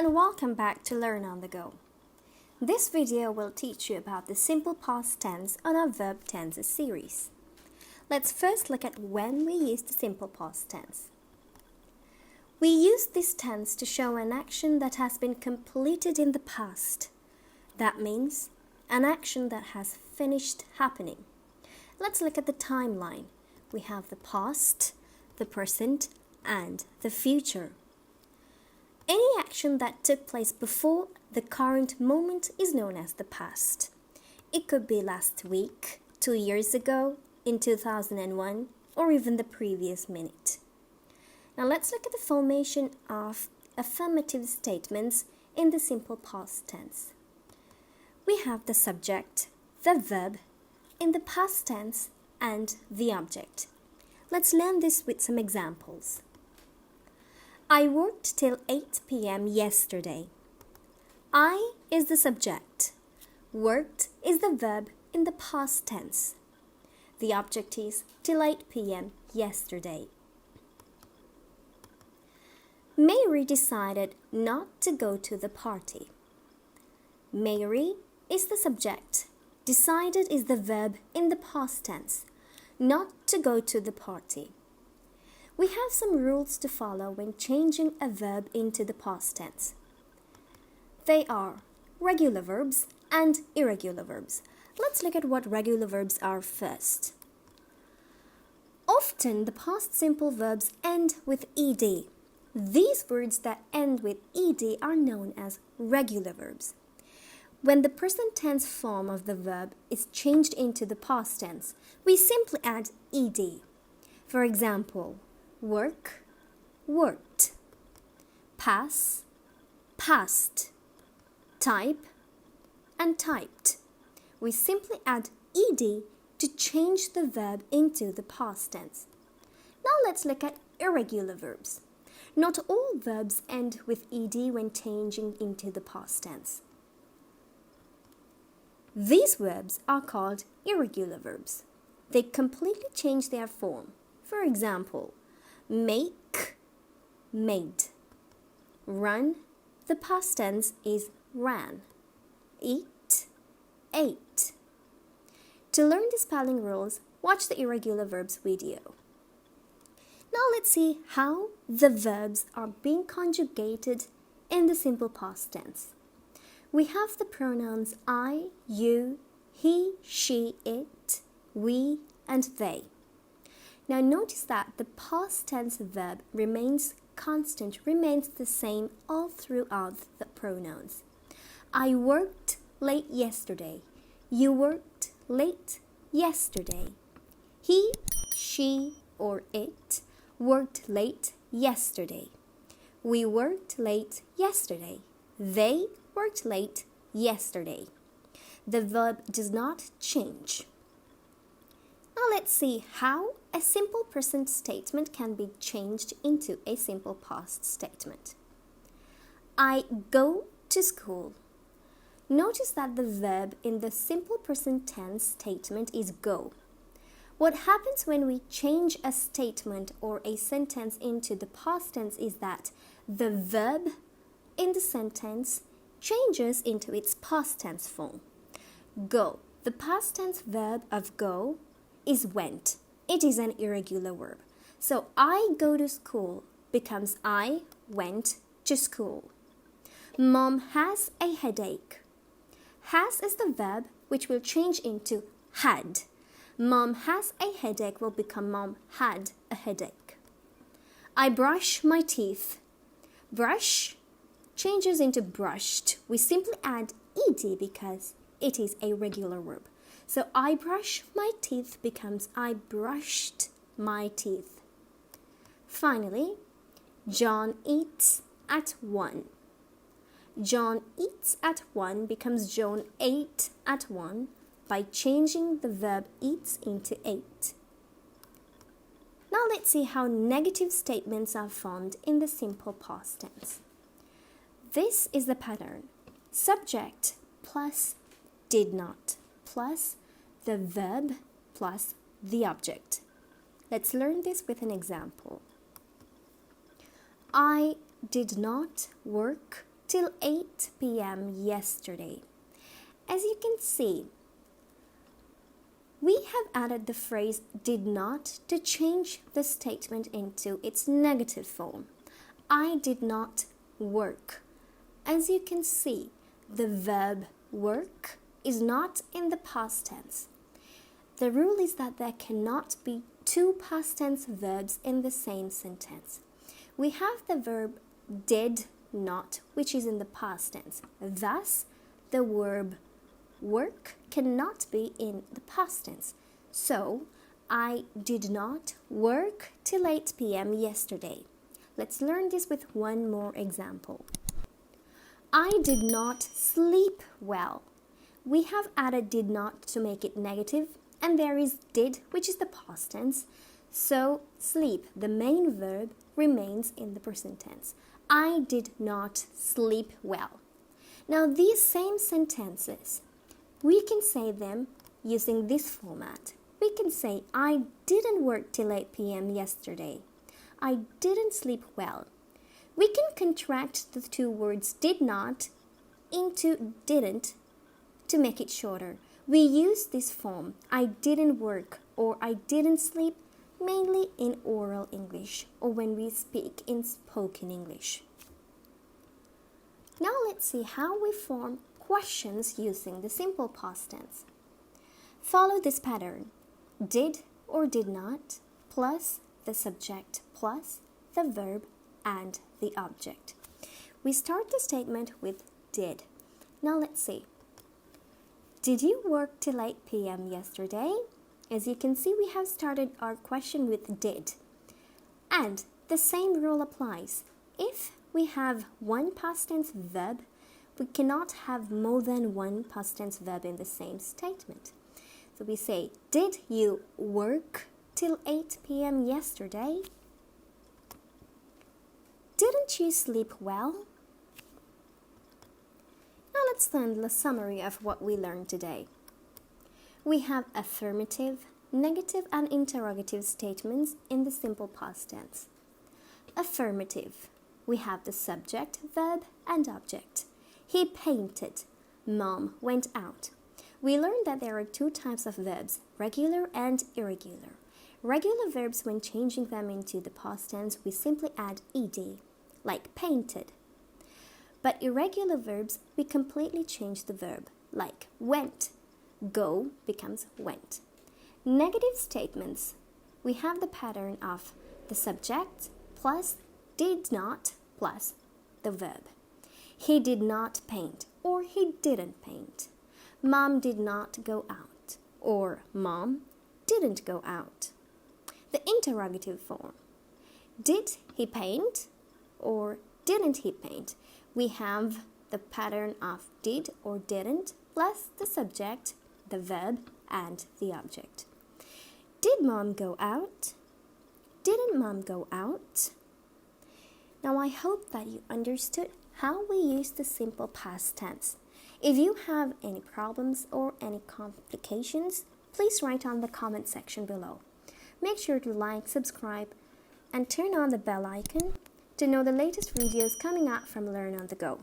and welcome back to Learn on the Go. This video will teach you about the simple past tense on our verb tenses series. Let's first look at when we use the simple past tense. We use this tense to show an action that has been completed in the past. That means an action that has finished happening. Let's look at the timeline. We have the past, the present, and the future. Any action that took place before the current moment is known as the past. It could be last week, 2 years ago, in 2001, or even the previous minute. Now let's look at the formation of affirmative statements in the simple past tense. We have the subject, the verb, in the past tense, and the object. Let's learn this with some examples. I worked till 8 p.m. yesterday. I is the subject. Worked is the verb in the past tense. The object is till 8 p.m. yesterday. Mary decided not to go to the party. Mary is the subject. Decided is the verb in the past tense. Not to go to the party. We have some rules to follow when changing a verb into the past tense. They are regular verbs and irregular verbs. Let's look at what regular verbs are first. Often the past simple verbs end with ed. These words that end with ed are known as regular verbs. When the present tense form of the verb is changed into the past tense, we simply add ed. For example, work, worked, pass, passed, type, and typed. We simply add ed to change the verb into the past tense. Now let's look at irregular verbs. Not all verbs end with ed when changing into the past tense. These verbs are called irregular verbs. They completely change their form. For example, make, made. Run, the past tense is ran. Eat, ate. To learn the spelling rules, watch the irregular verbs video. Now let's see how the verbs are being conjugated in the simple past tense. We have the pronouns I, you, he, she, it, we, and they. Now notice that the past tense verb remains constant, remains the same all throughout the pronouns. I worked late yesterday. You worked late yesterday. He, she, or it worked late yesterday. We worked late yesterday. They worked late yesterday. The verb does not change. Now let's see how a simple present statement can be changed into a simple past statement. I go to school. Notice that the verb in the simple present tense statement is go. What happens when we change a statement or a sentence into the past tense is that the verb in the sentence changes into its past tense form. Go. The past tense verb of go is went. It is an irregular verb. So I go to school becomes I went to school. Mom has a headache. Has is the verb which will change into had. Mom has a headache will become mom had a headache. I brush my teeth. Brush changes into brushed. We simply add ed because it is a regular verb. So I brush my teeth becomes I brushed my teeth. Finally, John eats at 1. John eats at 1 becomes John ate at 1 by changing the verb eats into ate. Now let's see how negative statements are formed in the simple past tense. This is the pattern. Subject plus did not plus the verb plus the object. Let's learn this with an example. I did not work till 8 p.m. yesterday. As you can see, we have added the phrase did not to change the statement into its negative form. I did not work. As you can see, the verb work is not in the past tense. The rule is that there cannot be two past tense verbs in the same sentence. We have the verb did not, which is in the past tense. Thus, the verb work cannot be in the past tense. So, I did not work till 8 p.m. yesterday. Let's learn this with one more example. I did not sleep well. We have added did not to make it negative, and there is did, which is the past tense. So, sleep, the main verb, remains in the present tense. I did not sleep well. Now, these same sentences, we can say them using this format. We can say, I didn't work till 8 p.m. yesterday. I didn't sleep well. We can contract the two words did not into didn't to make it shorter. We use this form, I didn't work or I didn't sleep, mainly in oral English or when we speak in spoken English. Now let's see how we form questions using the simple past tense. Follow this pattern. Did or did not plus the subject plus the verb and the object. We start the statement with did. Now let's see. Did you work till 8 p.m. yesterday? As you can see, we have started our question with did. And the same rule applies. If we have one past tense verb, we cannot have more than one past tense verb in the same statement. So we say, did you work till 8 p.m. yesterday? Didn't you sleep well? Now let's learn the summary of what we learned today. We have affirmative, negative, and interrogative statements in the simple past tense. Affirmative. We have the subject, verb, and object. He painted. Mom went out. We learned that there are two types of verbs, regular and irregular. Regular verbs, when changing them into the past tense, we simply add ed, like painted. But irregular verbs, we completely change the verb, like went. Go becomes went. Negative statements, we have the pattern of the subject plus did not plus the verb. He did not paint or he didn't paint. Mom did not go out or Mom didn't go out. The interrogative form. Did he paint or didn't he paint? We have the pattern of did or didn't plus the subject, the verb, and the object. Did Mom go out? Didn't Mom go out? Now I hope that you understood how we use the simple past tense. If you have any problems or any complications, please write on the comment section below. Make sure to like, subscribe, and turn on the bell icon to know the latest videos coming out from Learn on the Go.